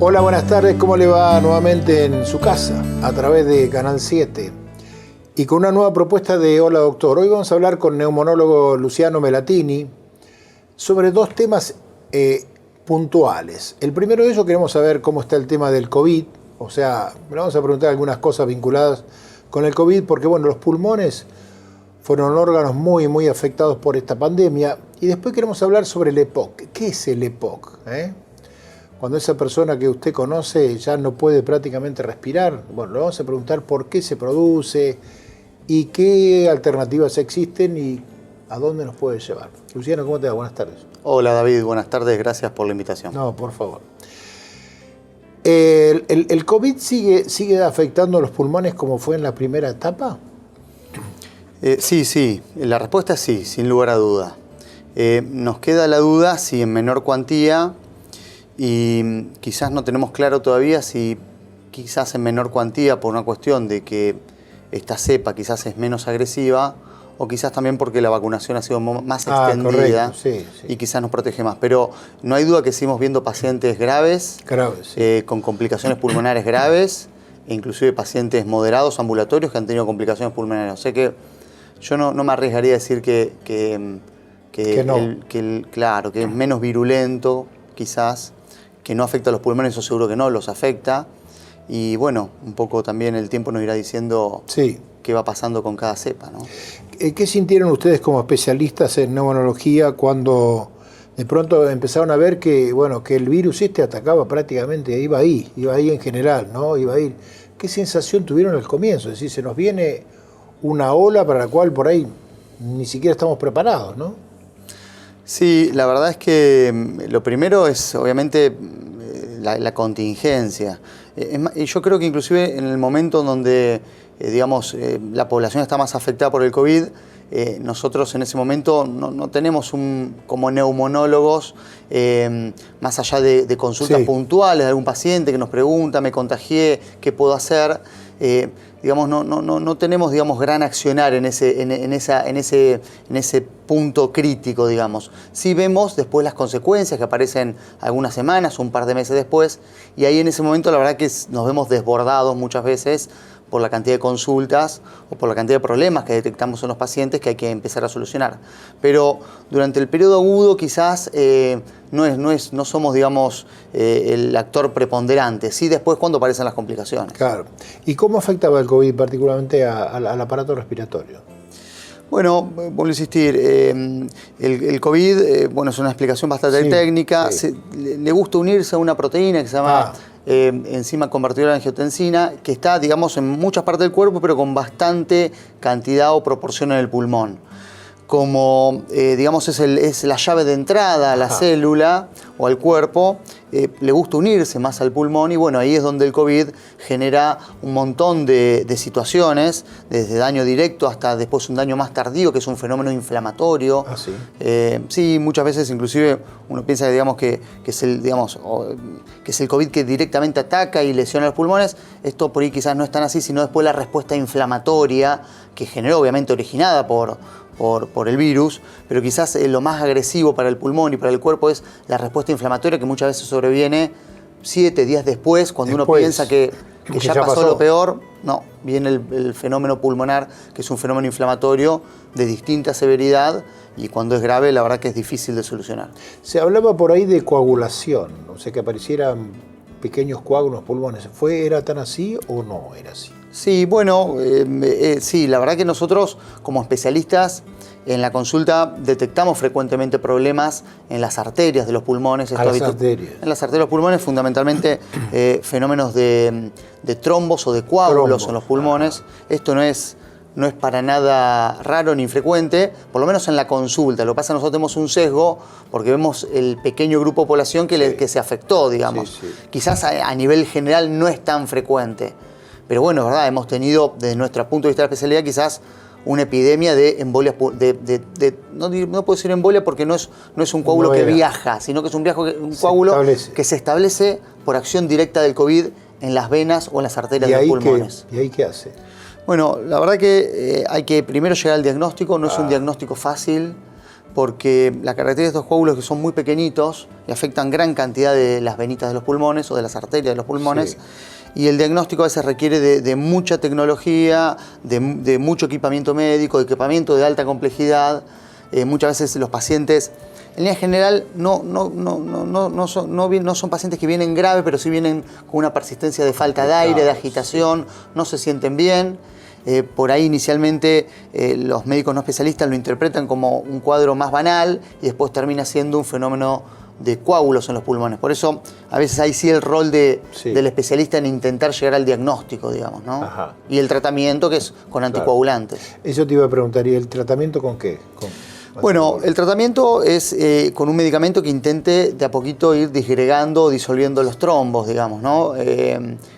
Hola, buenas tardes. ¿Cómo le va nuevamente en su casa a través de Canal 7? Y con una nueva propuesta de Hola Doctor. Hoy vamos a hablar con el neumonólogo Luciano Melatini sobre dos temas puntuales. El primero de ellos queremos saber cómo está el tema del COVID. O sea, le vamos a preguntar algunas cosas vinculadas con el COVID porque, bueno, los pulmones fueron órganos muy afectados por esta pandemia. Y después queremos hablar sobre el EPOC. ¿Qué es el EPOC? Cuando esa persona que usted conoce ya no puede prácticamente respirar. Bueno, le vamos a preguntar por qué se produce y qué alternativas existen y a dónde nos puede llevar. Luciano, ¿cómo te va? Buenas tardes. Hola David, buenas tardes, gracias por la invitación. No, por favor. ¿El COVID sigue afectando los pulmones como fue en la primera etapa? Sí, la respuesta es sí, sin lugar a duda. Nos queda la duda si en menor cuantía, y quizás no tenemos claro todavía si quizás en menor cuantía por una cuestión de que esta cepa quizás es menos agresiva o quizás también porque la vacunación ha sido más extendida y quizás nos protege más. Pero no hay duda que seguimos viendo pacientes graves, con complicaciones pulmonares graves e inclusive pacientes moderados ambulatorios que han tenido complicaciones pulmonares. O sea que yo no me arriesgaría a decir que es menos virulento quizás, que no afecta a los pulmones, eso seguro que no, los afecta. Y bueno, un poco también el tiempo nos irá diciendo qué va pasando con cada cepa, ¿no? ¿Qué sintieron ustedes como especialistas en neumonología cuando de pronto empezaron a ver que, bueno, que el virus atacaba prácticamente, iba ahí en general, ¿no? Iba a ir. ¿Qué sensación tuvieron al comienzo? Es decir, se nos viene una ola para la cual por ahí ni siquiera estamos preparados, ¿no? Sí, la verdad es que lo primero es obviamente la contingencia. Yo creo que inclusive en el momento donde la población está más afectada por el COVID, nosotros en ese momento no tenemos como neumonólogos, más allá de consultas puntuales de algún paciente que nos pregunta, me contagié, ¿qué puedo hacer? No tenemos, gran accionar en ese punto crítico, digamos. Sí vemos después las consecuencias que aparecen algunas semanas o un par de meses después, y ahí en ese momento la verdad que nos vemos desbordados muchas veces por la cantidad de consultas o por la cantidad de problemas que detectamos en los pacientes que hay que empezar a solucionar. Pero durante el periodo agudo quizás no somos, el actor preponderante, sí después cuando aparecen las complicaciones. Claro. ¿Y cómo afectaba el COVID particularmente al aparato respiratorio? Bueno, vuelvo a insistir, el COVID es una explicación bastante técnica. Le gusta unirse a una proteína que se llama enzima convertidora de angiotensina, que está, en muchas partes del cuerpo, pero con bastante cantidad o proporción en el pulmón. Como, es la llave de entrada a la célula o al cuerpo, le gusta unirse más al pulmón y bueno, ahí es donde el COVID genera un montón de situaciones, desde daño directo hasta después un daño más tardío, que es un fenómeno inflamatorio. Sí, muchas veces inclusive uno piensa que es el COVID que directamente ataca y lesiona los pulmones. Esto por ahí quizás no es tan así, sino después la respuesta inflamatoria que generó, obviamente originada por el virus, pero quizás lo más agresivo para el pulmón y para el cuerpo es la respuesta inflamatoria que muchas veces sobreviene 7 días después, cuando uno piensa que ya pasó lo peor. No, viene el fenómeno pulmonar, que es un fenómeno inflamatorio de distinta severidad y cuando es grave la verdad que es difícil de solucionar. Se hablaba por ahí de coagulación, o sea que aparecieran pequeños coágulos en los pulmones. ¿Era tan así o no era así? Sí, bueno, sí, la verdad que nosotros como especialistas en la consulta detectamos frecuentemente problemas en las arterias de los pulmones. En las arterias de los pulmones, fundamentalmente fenómenos de trombos o de coágulos en los pulmones. Esto no es para nada raro ni infrecuente, por lo menos en la consulta. Lo que pasa es que nosotros tenemos un sesgo porque vemos el pequeño grupo de población que se afectó, Quizás a nivel general no es tan frecuente. Pero bueno, es verdad, hemos tenido, desde nuestro punto de vista de la especialidad, quizás una epidemia de embolias, no puedo decir embolia porque no es un coágulo que viaja, sino que es un coágulo que se establece por acción directa del COVID en las venas o en las arterias de los pulmones. ¿Y ahí qué hace? Bueno, la verdad que hay que primero llegar al diagnóstico, no es un diagnóstico fácil, porque la característica de estos coágulos es que son muy pequeñitos y afectan gran cantidad de las venitas de los pulmones o de las arterias de los pulmones. Sí. Y el diagnóstico a veces requiere de mucha tecnología, de mucho equipamiento médico, de equipamiento de alta complejidad. Muchas veces los pacientes, en línea general, no son pacientes que vienen graves, pero sí vienen con una persistencia de falta de aire, de agitación, no se sienten bien. Por ahí inicialmente los médicos no especialistas lo interpretan como un cuadro más banal y después termina siendo un fenómeno de coágulos en los pulmones. Por eso a veces hay sí el rol del especialista en intentar llegar al diagnóstico, digamos, ¿no? Ajá. Y el tratamiento, que es con anticoagulantes. Eso te iba a preguntar, ¿y el tratamiento con qué? Bueno, el tratamiento es con un medicamento que intente de a poquito ir disgregando o disolviendo los trombos, digamos, ¿no?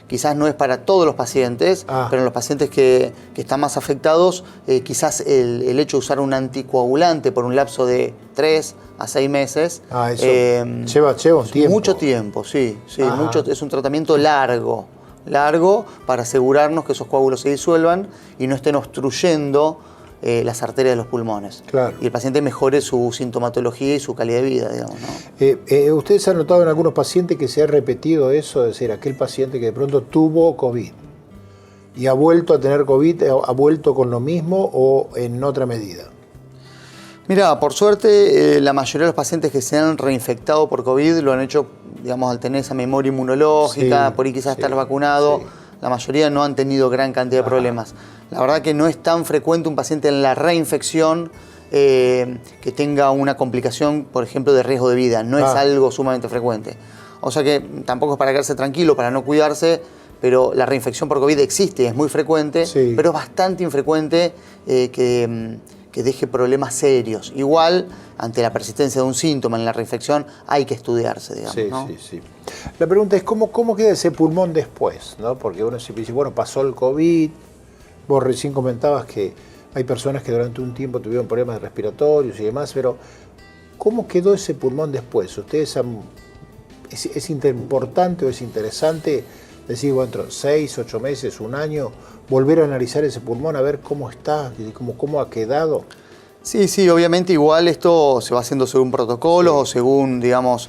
Quizás no es para todos los pacientes, pero en los pacientes que están más afectados, quizás el hecho de usar un anticoagulante por un lapso de 3 a 6 meses. Lleva un tiempo. Mucho tiempo, sí. Es un tratamiento largo para asegurarnos que esos coágulos se disuelvan y no estén obstruyendo las arterias de los pulmones. Claro. Y el paciente mejore su sintomatología y su calidad de vida, digamos, ¿no? ¿Ustedes han notado en algunos pacientes que se ha repetido eso? Es decir, aquel paciente que de pronto tuvo COVID y ha vuelto a tener COVID, ¿ha vuelto con lo mismo o en otra medida? Mira, por suerte, la mayoría de los pacientes que se han reinfectado por COVID lo han hecho, digamos, al tener esa memoria inmunológica, por ahí quizás estar vacunado. Sí. La mayoría no han tenido gran cantidad de problemas. La verdad que no es tan frecuente un paciente en la reinfección que tenga una complicación, por ejemplo, de riesgo de vida. No es algo sumamente frecuente. O sea que tampoco es para quedarse tranquilo, para no cuidarse, pero la reinfección por COVID existe, es muy frecuente, pero es bastante infrecuente que deje problemas serios. Igual, ante la persistencia de un síntoma en la reinfección, hay que estudiarse, digamos, ¿no? Sí. La pregunta es, ¿cómo queda ese pulmón después, ¿no? Porque uno se dice, bueno, pasó el COVID, vos recién comentabas que hay personas que durante un tiempo tuvieron problemas respiratorios y demás, pero ¿cómo quedó ese pulmón después? ¿Ustedes es importante o es interesante decir, bueno, dentro de 6, 8 meses, un año, volver a analizar ese pulmón, a ver cómo está, cómo ha quedado? Sí, obviamente igual esto se va haciendo según protocolos o según, digamos,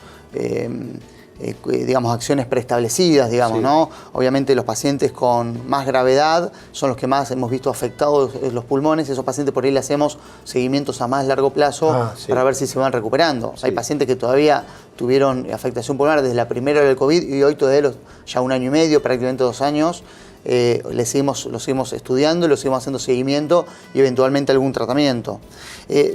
acciones preestablecidas, digamos, ¿no? Obviamente los pacientes con más gravedad son los que más hemos visto afectados los pulmones. Esos pacientes por ahí le hacemos seguimientos a más largo plazo para ver si se van recuperando. Hay pacientes que todavía tuvieron afectación pulmonar desde la primera del COVID y hoy todavía ya 1 año y medio, prácticamente 2 años. Lo seguimos estudiando, lo seguimos haciendo seguimiento y eventualmente algún tratamiento.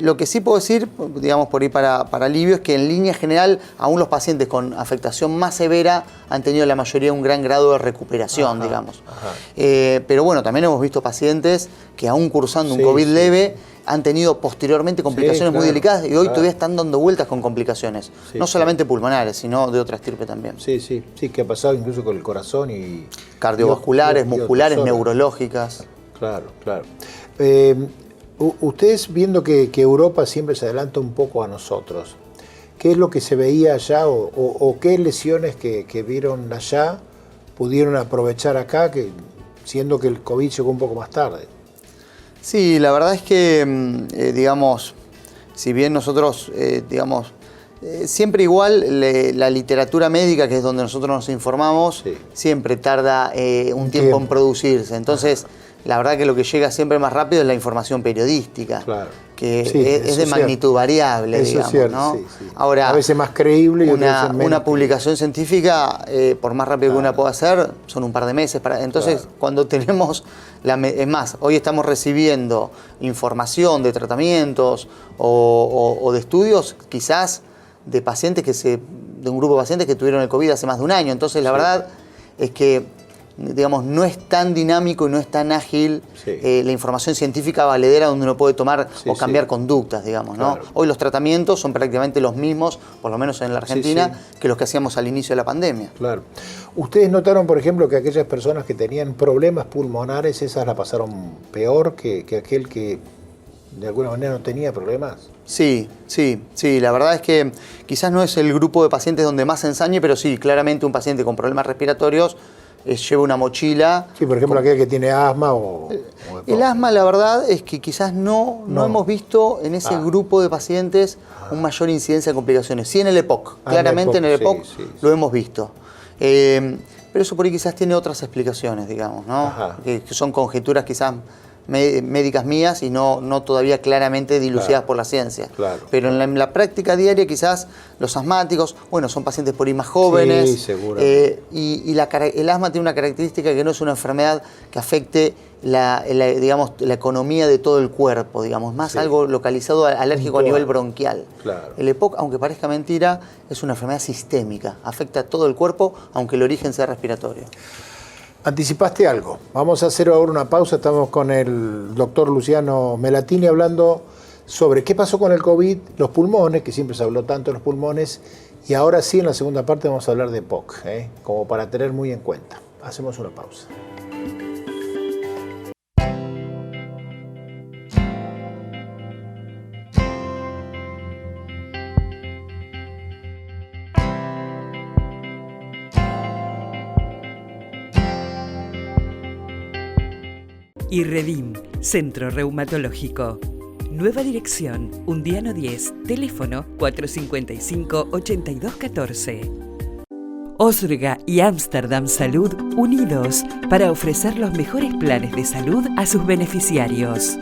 Lo que sí puedo decir, digamos por ahí para alivio, es que en línea general aún los pacientes con afectación más severa han tenido la mayoría un gran grado de recuperación, digamos. Pero bueno, también hemos visto pacientes que aún cursando un COVID leve han tenido posteriormente complicaciones muy delicadas y hoy todavía están dando vueltas con complicaciones, no solamente pulmonares, sino de otra estirpe también. Sí, que ha pasado incluso con el corazón y... Cardiovasculares, musculares, neurológicas. Claro. Ustedes viendo que Europa siempre se adelanta un poco a nosotros, ¿qué es lo que se veía allá o qué lesiones que vieron allá pudieron aprovechar acá, siendo que el COVID llegó un poco más tarde? Sí, la verdad es que, digamos, si bien nosotros, siempre igual la literatura médica, que es donde nosotros nos informamos, siempre tarda un tiempo en producirse. Entonces, la verdad que lo que llega siempre más rápido es la información periodística, que es de magnitud variable, digamos, ¿no? Ahora, a veces más creíble y una publicación científica, por más rápido que una pueda hacer, son un par de meses. Entonces, cuando tenemos... Es más, hoy estamos recibiendo información de tratamientos o de estudios, quizás de pacientes de un grupo de pacientes que tuvieron el COVID hace más de un año. Entonces, la verdad es que, digamos, no es tan dinámico y no es tan ágil la información científica valedera donde uno puede tomar o cambiar conductas, digamos, ¿no? Hoy los tratamientos son prácticamente los mismos, por lo menos en la Argentina, que los que hacíamos al inicio de la pandemia. Claro. ¿Ustedes notaron, por ejemplo, que aquellas personas que tenían problemas pulmonares, esas la pasaron peor que aquel que de alguna manera no tenía problemas? Sí, la verdad es que quizás no es el grupo de pacientes donde más se ensañe, pero sí, claramente un paciente con problemas respiratorios lleva una mochila. Sí, por ejemplo, aquel que tiene asma o el asma, la verdad es que quizás no hemos visto en ese grupo de pacientes una mayor incidencia de complicaciones. Sí en el EPOC, claramente en el EPOC lo hemos visto. Pero eso por ahí quizás tiene otras explicaciones, digamos, ¿no? Que son conjeturas quizás médicas mías y no todavía claramente dilucidadas por la ciencia. Claro. Pero en la práctica diaria quizás los asmáticos, bueno, son pacientes por ahí más jóvenes. Sí, seguro. Y el asma tiene una característica que no es una enfermedad que afecte digamos, la economía de todo el cuerpo, digamos, más algo localizado alérgico a nivel bronquial. Claro. El EPOC, aunque parezca mentira, es una enfermedad sistémica, afecta a todo el cuerpo, aunque el origen sea respiratorio. Anticipaste algo. Vamos a hacer ahora una pausa. Estamos con el doctor Luciano Melatini hablando sobre qué pasó con el COVID, los pulmones, que siempre se habló tanto de los pulmones, y ahora sí, en la segunda parte vamos a hablar de EPOC, como para tener muy en cuenta. Hacemos una pausa. IRREDIM, Centro Reumatológico. Nueva dirección, Undiano 10, teléfono 455-8214. Osrga y Amsterdam Salud unidos para ofrecer los mejores planes de salud a sus beneficiarios.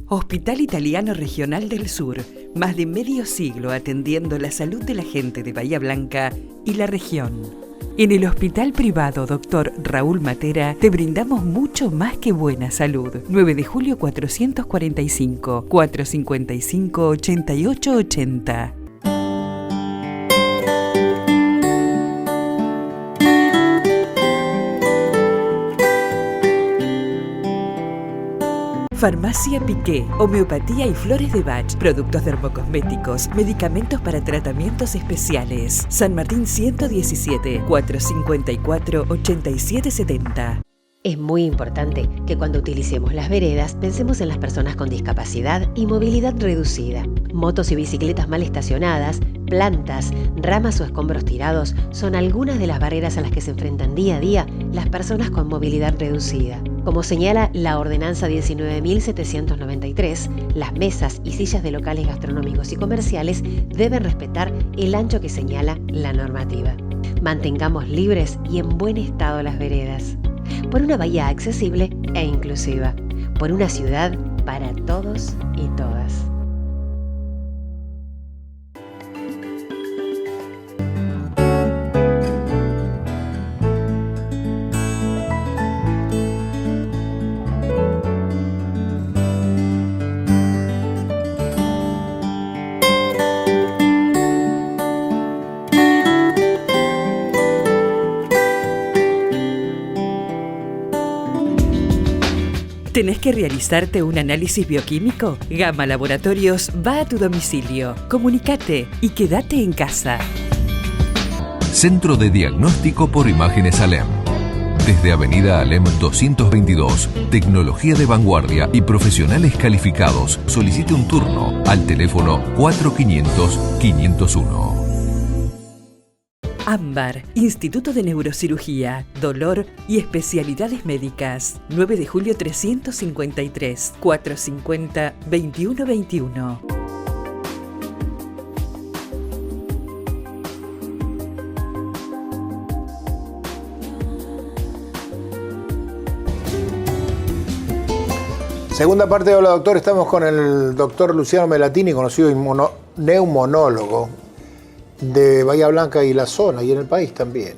Hospital Italiano Regional del Sur, más de medio siglo atendiendo la salud de la gente de Bahía Blanca y la región. En el Hospital Privado Dr. Raúl Matera te brindamos mucho más que buena salud. 9 de julio 445, 455-8880. Farmacia Piqué, homeopatía y flores de Bach, productos dermocosméticos, medicamentos para tratamientos especiales. San Martín 117, 454-8770. Es muy importante que cuando utilicemos las veredas pensemos en las personas con discapacidad y movilidad reducida. Motos y bicicletas mal estacionadas, plantas, ramas o escombros tirados son algunas de las barreras a las que se enfrentan día a día las personas con movilidad reducida. Como señala la Ordenanza 19.793, las mesas y sillas de locales gastronómicos y comerciales deben respetar el ancho que señala la normativa. Mantengamos libres y en buen estado las veredas. Por una bahía accesible e inclusiva. Por una ciudad para todos y todas. ¿Tenés que realizarte un análisis bioquímico? Gama Laboratorios va a tu domicilio. Comunicate y quédate en casa. Centro de Diagnóstico por Imágenes Alem. Desde Avenida Alem 222, tecnología de vanguardia y profesionales calificados. Solicite un turno al teléfono 4500-501. AMBAR, Instituto de Neurocirugía, Dolor y Especialidades Médicas. 9 de julio 353, 450-2121. Segunda parte de Hola Doctor, estamos con el doctor Luciano Melatini, conocido neumonólogo de Bahía Blanca y la zona, y en el país también.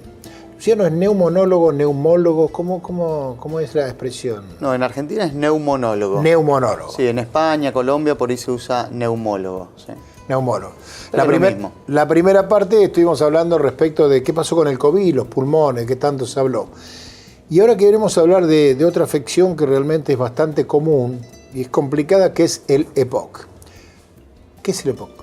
Luciano es neumonólogo, neumólogo, ¿cómo es la expresión? No, en Argentina es neumonólogo. Neumonólogo. Sí, en España, Colombia, por ahí se usa neumólogo. Sí. Neumólogo. Pero la primera parte estuvimos hablando respecto de qué pasó con el COVID, los pulmones, que tanto se habló. Y ahora queremos hablar de otra afección que realmente es bastante común y es complicada, que es el EPOC. ¿Qué es el EPOC?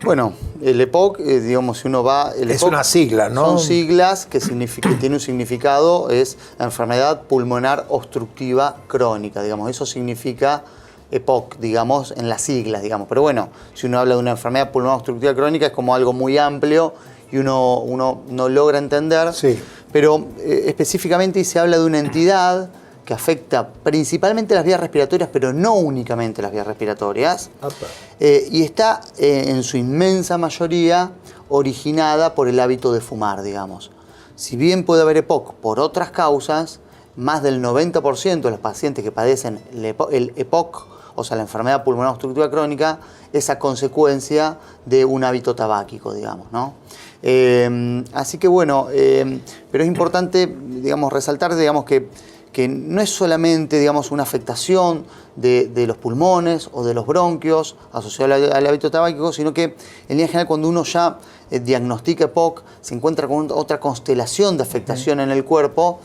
Bueno, el EPOC, digamos, si uno va... Es EPOC una sigla, ¿no? Son siglas que tiene un significado, es enfermedad pulmonar obstructiva crónica, digamos. Eso significa EPOC, digamos, en las siglas, digamos. Pero bueno, si uno habla de una enfermedad pulmonar obstructiva crónica es como algo muy amplio y uno no logra entender. Sí. Pero específicamente se habla de una entidad que afecta principalmente las vías respiratorias, pero no únicamente las vías respiratorias. Y está en su inmensa mayoría originada por el hábito de fumar, digamos. Si bien puede haber EPOC por otras causas, más del 90% de los pacientes que padecen el EPOC, o sea, la enfermedad pulmonar obstructiva crónica, es a consecuencia de un hábito tabáquico, digamos, ¿no? Así que bueno, pero es importante, digamos, resaltar, digamos, que no es solamente, digamos, una afectación de los pulmones o de los bronquios asociada al hábito tabáquico, sino que en línea general cuando uno ya diagnostica EPOC se encuentra con otra constelación de afectación en el cuerpo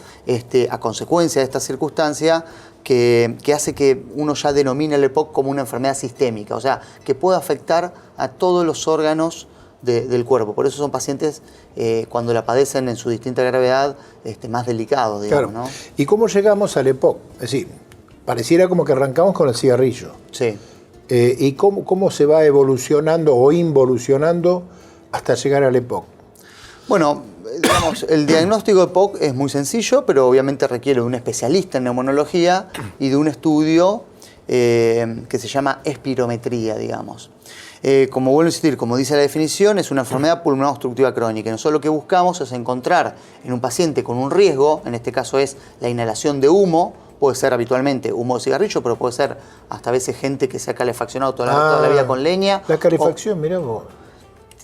a consecuencia de esta circunstancia que hace que uno ya denomine el EPOC como una enfermedad sistémica, o sea, que puede afectar a todos los órganos del cuerpo. Por eso son pacientes, cuando la padecen en su distinta gravedad, más delicados, digamos, claro. ¿no? ¿Y cómo llegamos al EPOC? Es decir, pareciera como que arrancamos con el cigarrillo. Sí. ¿Y cómo se va evolucionando o involucionando hasta llegar al EPOC? Bueno, digamos, el diagnóstico de EPOC es muy sencillo, pero obviamente requiere de un especialista en neumonología y de un estudio que se llama espirometría, digamos. Como vuelvo a insistir, como dice la definición, es una enfermedad pulmonar obstructiva crónica. Y nosotros lo que buscamos es encontrar en un paciente con un riesgo, en este caso es la inhalación de humo, puede ser habitualmente humo de cigarrillo, pero puede ser hasta a veces gente que se ha calefaccionado toda la vida con leña. La calefacción, mirá vos.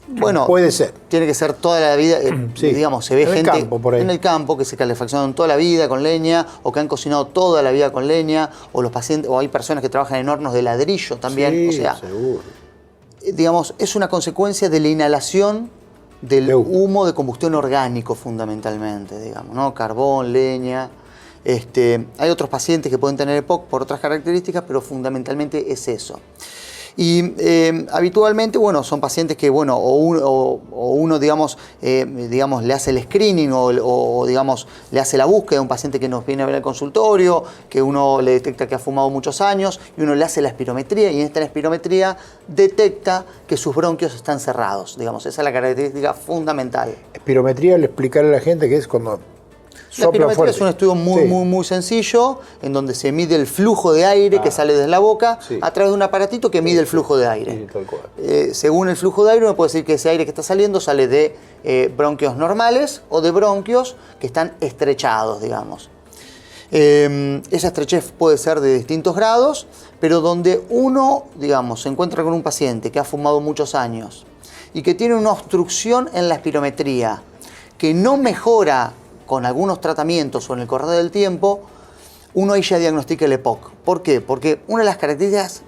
Bueno, puede ser. Tiene que ser toda la vida, sí. Digamos, se ve en gente el campo, por ahí. en el campo que se calefaccionan toda la vida con leña, o que han cocinado toda la vida con leña, o los pacientes, o hay personas que trabajan en hornos de ladrillo también. Sí, o sea, seguro. Digamos, es una consecuencia de la inhalación del humo de combustión orgánico fundamentalmente, digamos, ¿no? Carbón, leña. Hay otros pacientes que pueden tener EPOC por otras características, pero fundamentalmente es eso. Y habitualmente, bueno, son pacientes que, bueno, o uno digamos, le hace el screening o, digamos, le hace la búsqueda de un paciente que nos viene a ver al consultorio, que uno le detecta que ha fumado muchos años, y uno le hace la espirometría, y en esta espirometría detecta que sus bronquios están cerrados, digamos, esa es la característica fundamental. Espirometría, le explicarle a la gente que es cuando La espirometría fuerte. es un estudio muy sencillo, en donde se mide el flujo de aire que sale desde la boca a través de un aparatito que mide el flujo de aire. Sí, tal cual. Según el flujo de aire, uno puede decir que ese aire que está saliendo sale de bronquios normales o de bronquios que están estrechados, digamos. Esa estrechez puede ser de distintos grados, pero donde uno, digamos, se encuentra con un paciente que ha fumado muchos años y que tiene una obstrucción en la espirometría que no mejora con algunos tratamientos o en el correr del tiempo, uno ahí ya diagnostica el EPOC. ¿Por qué? Porque una de las características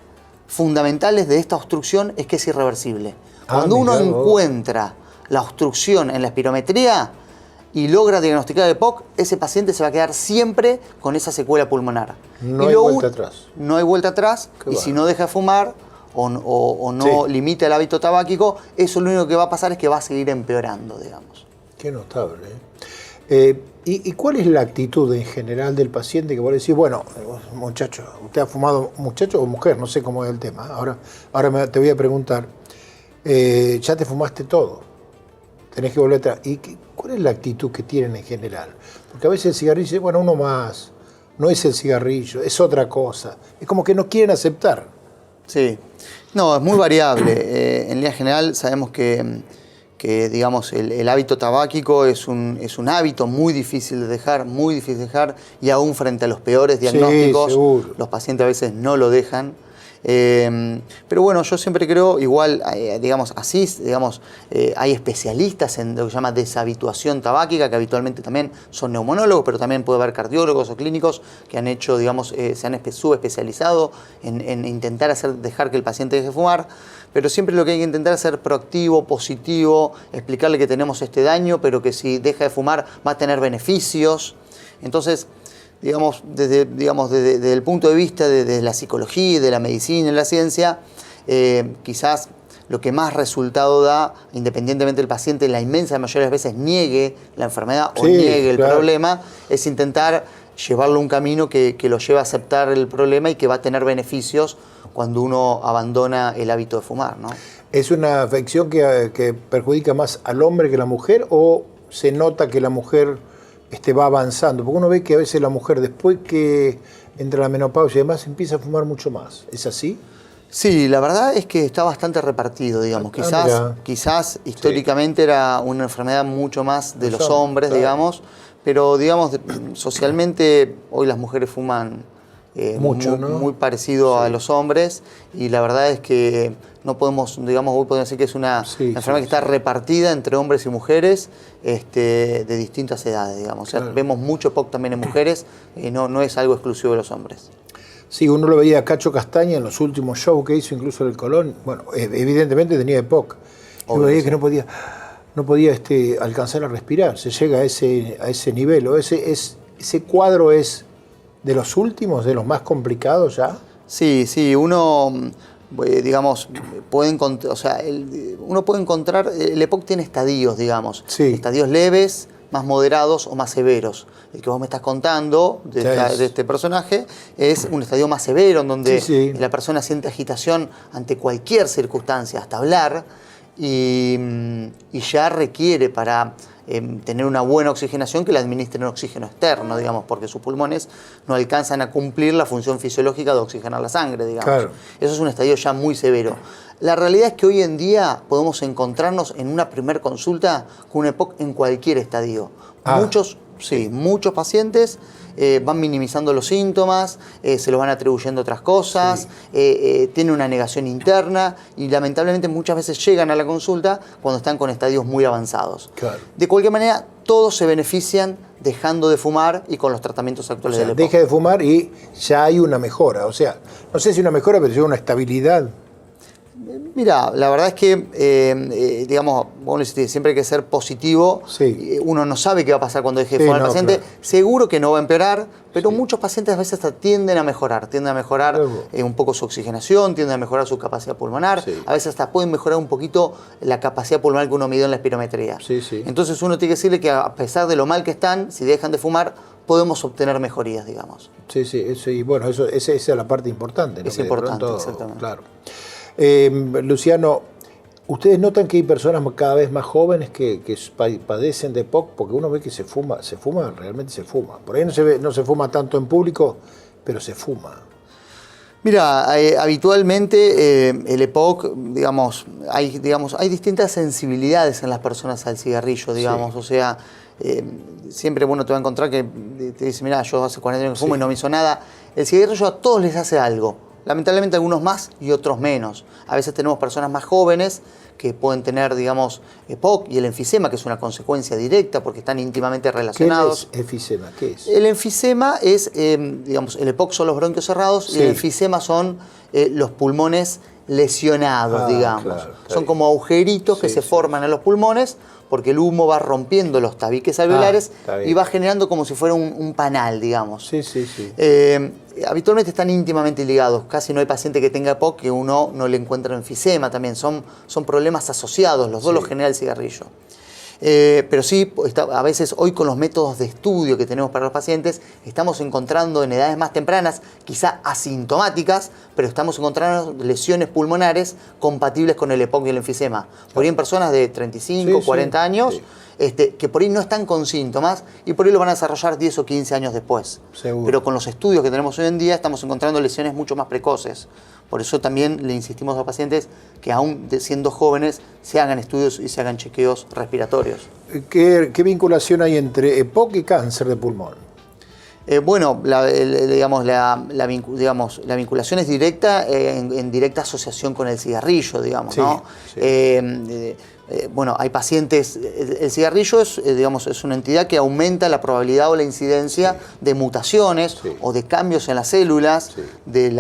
fundamentales de esta obstrucción es que es irreversible. Cuando uno encuentra la obstrucción en la espirometría y logra diagnosticar el EPOC, ese paciente se va a quedar siempre con esa secuela pulmonar. No hay vuelta atrás. No hay vuelta atrás, y si no deja de fumar o no limita el hábito tabáquico, eso lo único que va a pasar es que va a seguir empeorando, digamos. Qué notable, ¿Y cuál es la actitud en general del paciente que vos le decís, bueno, muchacho, usted ha fumado, muchacho o mujer, no sé cómo es el tema, ahora te voy a preguntar, ya te fumaste todo, tenés que volver atrás, ¿y cuál es la actitud que tienen en general? Porque a veces el cigarrillo, bueno, uno más, no es el cigarrillo, es otra cosa, es como que no quieren aceptar. Sí. No, es muy variable, en línea general sabemos que digamos, el hábito tabáquico es un hábito muy difícil de dejar, y aún frente a los peores diagnósticos, los pacientes a veces no lo dejan. Pero bueno, yo siempre creo, igual, digamos, así, digamos, hay especialistas en lo que se llama deshabituación tabáquica, que habitualmente también son neumonólogos, pero también puede haber cardiólogos o clínicos que han hecho, digamos, se han subespecializado en intentar dejar que el paciente deje de fumar. Pero siempre lo que hay que intentar es ser proactivo, positivo, explicarle que tenemos este daño, pero que si deja de fumar va a tener beneficios. Entonces, digamos, desde el punto de vista de la psicología, de la medicina y la ciencia, quizás lo que más resultado da, independientemente del paciente, la inmensa mayoría de las veces niegue la enfermedad o niegue el problema, es intentar llevarlo a un camino que lo lleve a aceptar el problema y que va a tener beneficios cuando uno abandona el hábito de fumar, ¿no? ¿Es una afección que perjudica más al hombre que a la mujer o se nota que la mujer va avanzando? Porque uno ve que a veces la mujer, después que entra la menopausia y demás, empieza a fumar mucho más. ¿Es así? Sí, la verdad es que está bastante repartido, digamos. Quizás históricamente era una enfermedad mucho más de los hombres, claro, digamos, pero digamos, socialmente hoy las mujeres fuman mucho, ¿no? Muy parecido a los hombres, y la verdad es que no podemos, digamos, hoy podemos decir que es una enfermedad que está repartida entre hombres y mujeres de distintas edades, digamos. O sea, vemos mucho EPOC también en mujeres, no es algo exclusivo de los hombres. Sí, uno lo veía a Cacho Castaña en los últimos shows que hizo, incluso en el Colón. Bueno, evidentemente tenía EPOC. Uno veía que no podía alcanzar a respirar. Se llega a ese nivel. ¿O ese cuadro es de los últimos, de los más complicados ya? Sí, uno, digamos, puede encontrar, o sea, uno puede encontrar, el EPOC tiene estadios, digamos, estadios leves, más moderados o más severos. El que vos me estás contando de este personaje es un estadio más severo, en donde la persona siente agitación ante cualquier circunstancia, hasta hablar, y ya requiere para tener una buena oxigenación que le administren oxígeno externo, digamos, porque sus pulmones no alcanzan a cumplir la función fisiológica de oxigenar la sangre, digamos. Claro. Eso es un estadio ya muy severo. La realidad es que hoy en día podemos encontrarnos en una primer consulta con un EPOC en cualquier estadio. Muchos pacientes van minimizando los síntomas, se los van atribuyendo a otras cosas, tienen una negación interna y lamentablemente muchas veces llegan a la consulta cuando están con estadios muy avanzados. Claro. De cualquier manera, todos se benefician dejando de fumar y con los tratamientos actuales del EPOC. Deja de fumar y ya hay una mejora. O sea, no sé si una mejora, pero sí una estabilidad. Mira, la verdad es que, digamos, bueno, siempre hay que ser positivo. Uno no sabe qué va a pasar cuando deje de fumar el paciente. Claro. Seguro que no va a empeorar, pero muchos pacientes a veces hasta tienden a mejorar un poco su oxigenación, tienden a mejorar su capacidad pulmonar. A veces hasta pueden mejorar un poquito la capacidad pulmonar que uno midió en la espirometría. Entonces uno tiene que decirle que a pesar de lo mal que están, si dejan de fumar, podemos obtener mejorías, digamos. Y bueno, esa es la parte importante, ¿no? Es importante, exactamente. Claro. Luciano, ¿ustedes notan que hay personas cada vez más jóvenes que padecen de EPOC? Porque uno ve que realmente se fuma. Por ahí no se fuma tanto en público, pero se fuma. Mira, habitualmente el EPOC, hay distintas sensibilidades en las personas al cigarrillo, digamos. O sea, siempre te va a encontrar que te dice, mira, yo hace 40 años que fumo y no me hizo nada. El cigarrillo a todos les hace algo. Lamentablemente algunos más y otros menos. A veces tenemos personas más jóvenes que pueden tener, digamos, EPOC y el enfisema, que es una consecuencia directa porque están íntimamente relacionados. ¿Qué es enfisema? ¿Qué es? El enfisema es, digamos, el EPOC son los bronquios cerrados y el enfisema son los pulmones lesionados, digamos. Claro, son como agujeritos que se forman en los pulmones porque el humo va rompiendo los tabiques alveolares y va generando como si fuera un panal, digamos. Habitualmente están íntimamente ligados. Casi no hay paciente que tenga EPOC que uno no le encuentra enfisema también. Son problemas asociados, los dos los genera el cigarrillo. Pero sí, a veces hoy con los métodos de estudio que tenemos para los pacientes, estamos encontrando en edades más tempranas, quizá asintomáticas, pero estamos encontrando lesiones pulmonares compatibles con el EPOC y el enfisema. Por ahí en personas de 35, 40 años, que por ahí no están con síntomas y por ahí lo van a desarrollar 10 o 15 años después. Seguro. Pero con los estudios que tenemos hoy en día estamos encontrando lesiones mucho más precoces. Por eso también le insistimos a los pacientes que aún siendo jóvenes se hagan estudios y se hagan chequeos respiratorios. ¿Qué vinculación hay entre EPOC y cáncer de pulmón? Bueno, la vinculación es directa, en directa asociación con el cigarrillo, digamos, ¿no? Bueno, hay pacientes, el cigarrillo es una entidad que aumenta la probabilidad o la incidencia de mutaciones o de cambios en las células de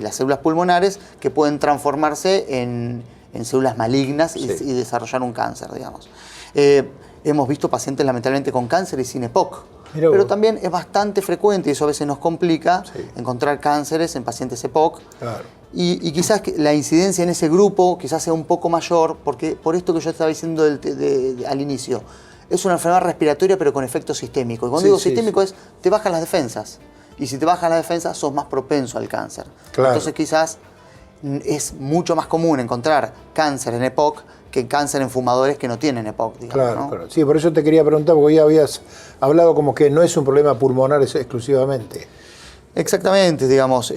las células pulmonares que pueden transformarse en células malignas y desarrollar un cáncer, digamos. Hemos visto pacientes lamentablemente con cáncer y sin EPOC. Pero también es bastante frecuente, y eso a veces nos complica, encontrar cánceres en pacientes EPOC. Claro. Y quizás la incidencia en ese grupo quizás sea un poco mayor, porque por esto que yo estaba diciendo al inicio, es una enfermedad respiratoria pero con efecto sistémico. Y cuando digo sistémico es, te bajan las defensas. Y si te bajan las defensas, sos más propenso al cáncer. Claro. Entonces quizás es mucho más común encontrar cáncer en EPOC que cáncer en fumadores que no tienen EPOC, digamos, claro, ¿no? claro. Sí, por eso te quería preguntar, porque hoy habías hablado como que no es un problema pulmonar exclusivamente. Exactamente, digamos,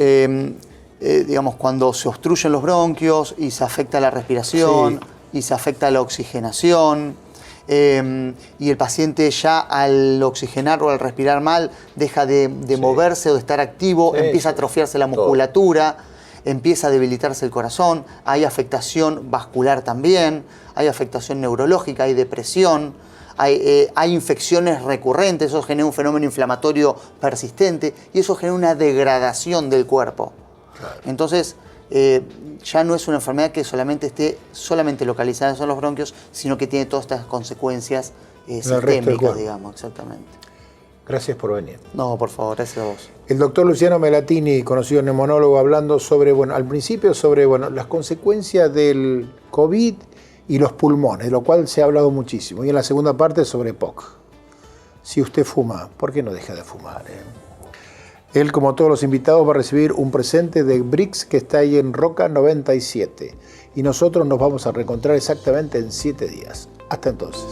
cuando se obstruyen los bronquios y se afecta la respiración, y se afecta la oxigenación, y el paciente ya al oxigenar o al respirar mal deja de moverse o de estar activo, empieza a atrofiarse la musculatura, empieza a debilitarse el corazón, hay afectación vascular también, hay afectación neurológica, hay depresión, hay infecciones recurrentes, eso genera un fenómeno inflamatorio persistente y eso genera una degradación del cuerpo. Claro. Entonces, ya no es una enfermedad que esté localizada en los bronquios, sino que tiene todas estas consecuencias sistémicas, digamos, exactamente. Gracias por venir. No, por favor, gracias a vos. El doctor Luciano Melatini, conocido neumonólogo, hablando sobre, al principio sobre, las consecuencias del COVID y los pulmones, de lo cual se ha hablado muchísimo. Y en la segunda parte sobre EPOC. Si usted fuma, ¿por qué no deja de fumar? Él, como todos los invitados, va a recibir un presente de Brix que está ahí en Roca 97. Y nosotros nos vamos a reencontrar exactamente en 7 días. Hasta entonces.